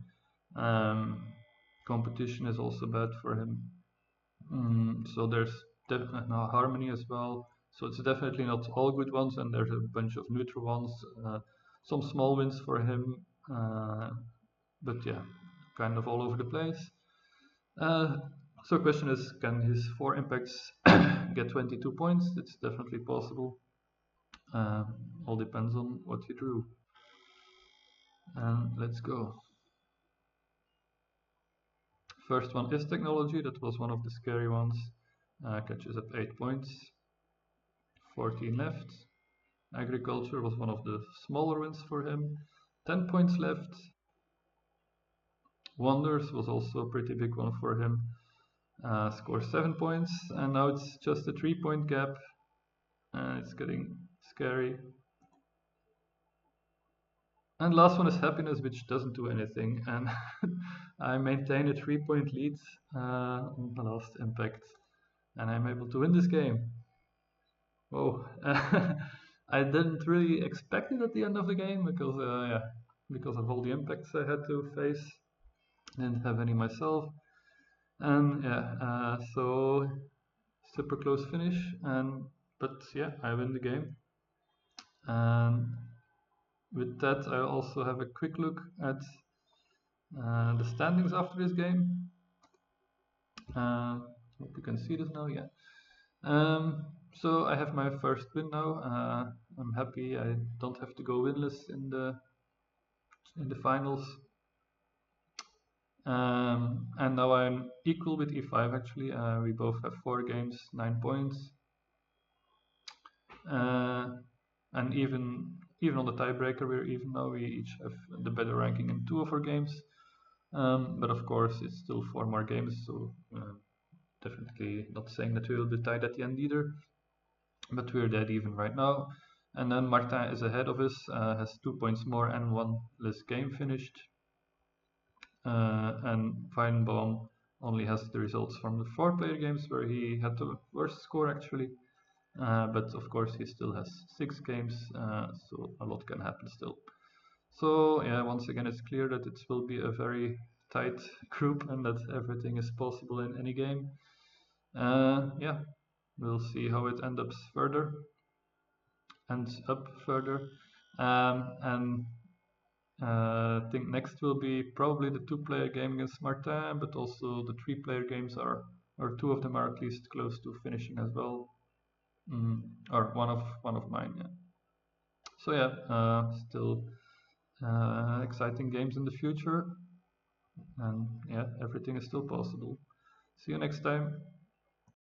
Competition is also bad for him. So there's no harmony as well. So it's definitely not all good ones, and there's a bunch of neutral ones. Some small wins for him, but yeah, kind of all over the place. So question is, can his 4 impacts get 22 points? It's definitely possible. All depends on what you drew. And let's go. First one is technology. That was one of the scary ones. Catches up 8 points. 14 left. Agriculture was one of the smaller wins for him. 10 points left. Wonders was also a pretty big one for him. Score 7 points, and now it's just a 3-point gap. It's getting scary. And last one is happiness, which doesn't do anything, and I maintain a 3-point lead on the last impact, and I'm able to win this game. Whoa. I didn't really expect it at the end of the game because yeah, because of all the impacts I had to face. I didn't have any myself, and yeah, so super close finish, and but yeah, I win the game. And with that, I also have a quick look at the standings after this game. Hope you can see this now. Yeah. So I have my first win now. I'm happy. I don't have to go winless in the finals. And now I'm equal with E5 actually. We both have 4 games, 9 points. And even on the tiebreaker, we're even now. We each have the better ranking in 2 of our games. But of course, it's still 4 more games, so definitely not saying that we will be tied at the end either. But we're dead even right now. And then Martin is ahead of us, has 2 points more and 1 less game finished. And Feinbaum only has the results from the 4-player games where he had the worst score actually. But of course he still has 6 games, so a lot can happen still. So yeah, once again it's clear that it will be a very tight group and that everything is possible in any game. Yeah, we'll see how it ends up further. And I think next will be probably the 2-player game against Martin, but also the 3-player games are, or 2 of them are at least close to finishing as well. Or one of mine, yeah. So yeah, still exciting games in the future, and yeah, everything is still possible. See you next time.